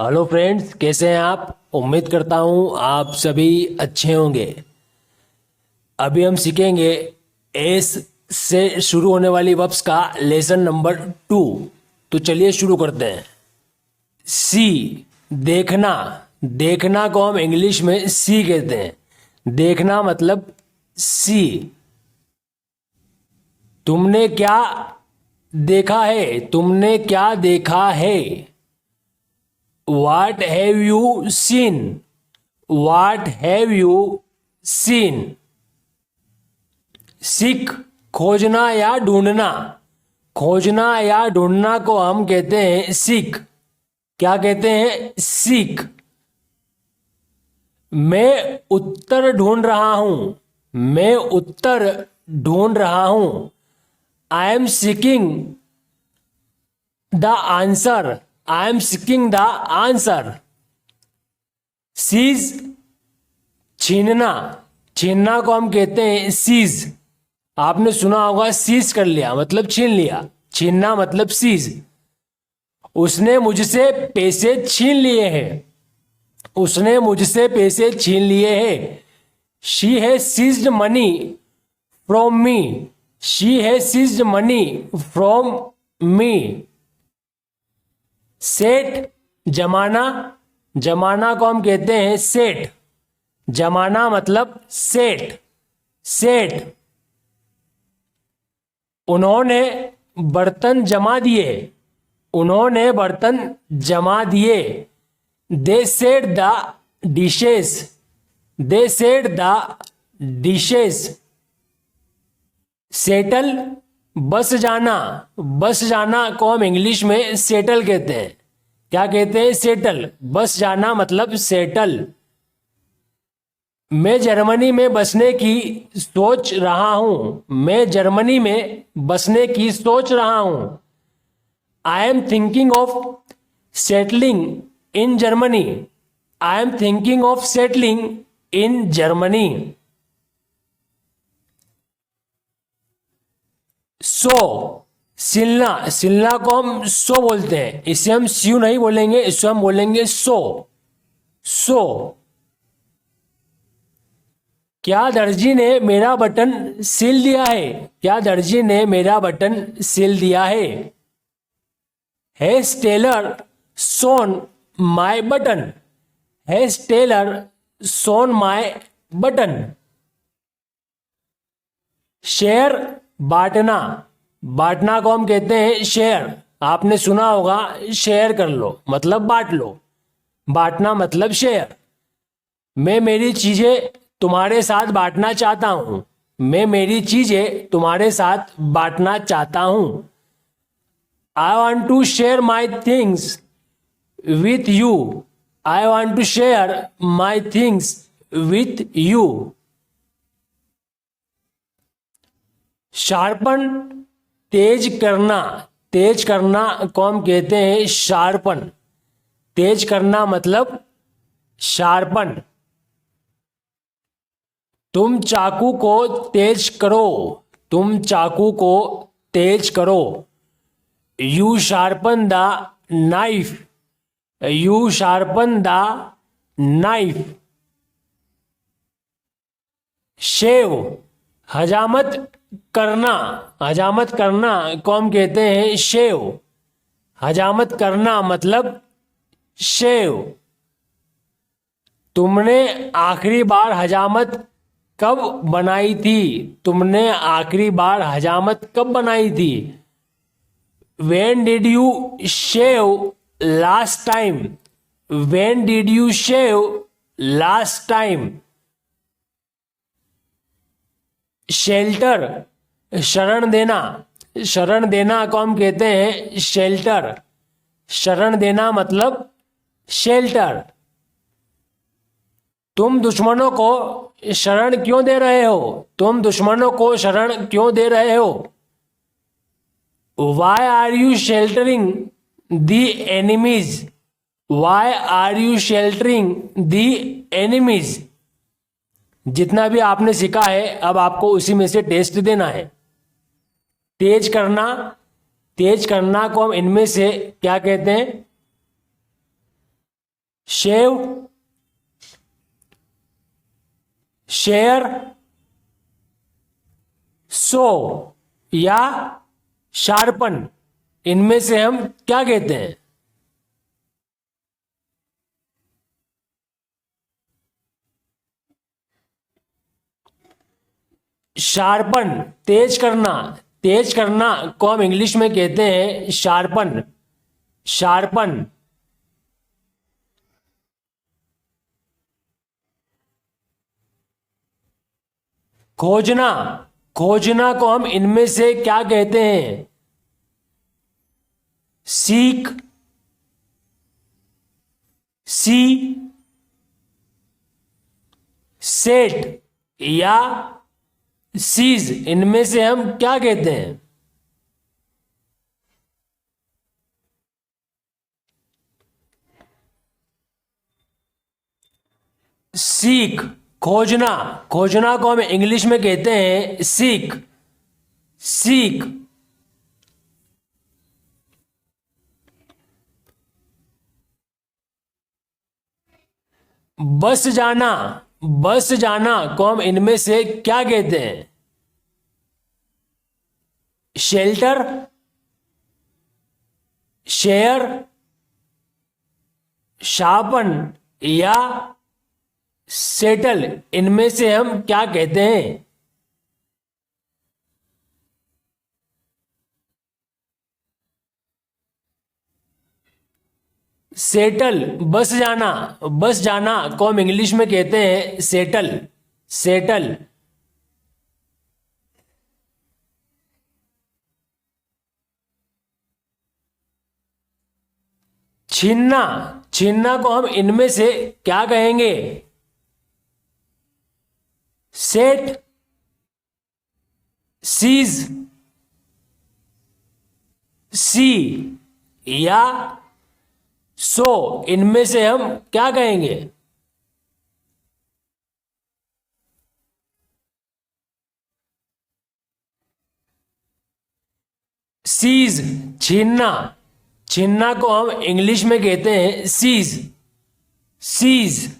Hello friends, कैसे हैं आप। उम्मीद करता हूं आप सभी अच्छे होंगे। अभी हम सीखेंगे एस से शुरू होने वाली वर्ब्स का लेसन नंबर 2। तो चलिए शुरू करते हैं। सी, देखना। देखना को हम इंग्लिश में सी कहते हैं। देखना मतलब सी। तुमने क्या देखा है? तुमने क्या देखा है? What have you seen? What have you seen? सीख, खोजना या ढूंढना। खोजना या ढूंढना को हम कहते हैं सीख। क्या कहते हैं? सीख। मैं उत्तर ढूंढ रहा हूं। मैं उत्तर ढूंढ रहा हूं। I am seeking the answer. I am seeking the answer. Seize, छीनना। छीनना को हम कहते हैं सीज। आपने सुना होगा सीज कर लिया मतलब छीन लिया। छीनना मतलब सीज। उसने मुझसे पैसे छीन लिए हैं। उसने मुझसे पैसे छीन लिए हैं। She has seized money from me. She has seized money from me. Set, जमाना। जमाना को हम कहते हैं सेट। जमाना मतलब सेट। सेट। उन्होंने बर्तन जमा दिए। उन्होंने बर्तन जमा दिए। They set the dishes. They set the dishes. Settle, बस जाना। बस जाना को हम इंग्लिश में सेटल कहते हैं। क्या कहते हैं? सेटल। बस जाना मतलब सेटल। मैं जर्मनी में बसने की सोच रहा हूं। मैं जर्मनी में बसने की सोच रहा हूं। I am thinking of settling in Germany. I am thinking of settling in Germany. Sew, सिलना। सिलना को हम सो बोलते हैं। इसे हम स्यू नहीं बोलेंगे, इसे हम बोलेंगे सो। सो। क्या दर्जी ने मेरा बटन सिल दिया है? क्या दर्जी ने मेरा बटन सिल दिया है? Has tailor sewn my button? Has tailor sewn my button? Share, बांटना। बांटना को हम कहते हैं शेयर। आपने सुना होगा शेयर कर लो मतलब बांट लो। बांटना मतलब शेयर। मैं मेरी चीजें तुम्हारे साथ बांटना चाहता हूं। मैं मेरी चीजें तुम्हारे साथ बांटना चाहता हूं। I want to share my things with you. I want to share my things with you. Sharpen, तेज करना। तेज करना को हम कहते हैं शार्पन। तेज करना मतलब शार्पन। तुम चाकू को तेज करो। तुम चाकू को तेज करो। You sharpen the knife. You sharpen the knife. Shave, हजामत करना। हजामत करना को हम कहते हैं शेव। हजामत करना मतलब शेव। तुमने आखिरी बार हजामत कब बनाई थी? तुमने आखिरी बार हजामत कब बनाई थी? When did you shave last time? When did you shave last time? Shelter, शरण देना। शरण देना को हम कहते हैं शेल्टर। शरण देना मतलब शेल्टर। तुम दुश्मनों को शरण क्यों दे रहे हो? तुम दुश्मनों को शरण क्यों दे रहे हो? Why are you sheltering the enemies? Why are you sheltering the enemies? जितना भी आपने सीखा है अब आपको उसी में से टेस्ट देना है। तेज करना। तेज करना को हम इनमें से क्या कहते हैं? शेव, शेयर, सो या शार्पन, इनमें से हम क्या कहते हैं? शार्पन, तेज करना, तेज करना को हम इंग्लिश में कहते हैं शार्पन, शार्पन। खोजना, खोजना को हम इनमें से क्या कहते हैं? सीक, सी, सेट या सीज, इनमें से हम क्या कहते हैं? सीक, खोजना, खोजना को हम इंग्लिश में कहते हैं सीक, सीक। बस जाना, बस जाना को हम इनमें से क्या कहते हैं? शेल्टर, शेयर, शार्पन या सेटल, इनमें से हम क्या कहते हैं? सेटल, बस जाना, बस जाना को हम इंग्लिश में कहते हैं सेटल, सेटल। छीनना, छीनना को हम इनमें से क्या कहेंगे? सेट, सीज, सी या सो, इनमें से हम क्या कहेंगे? सीज, छीनना, छीनना को हम इंग्लिश में कहते हैं सीज, सीज।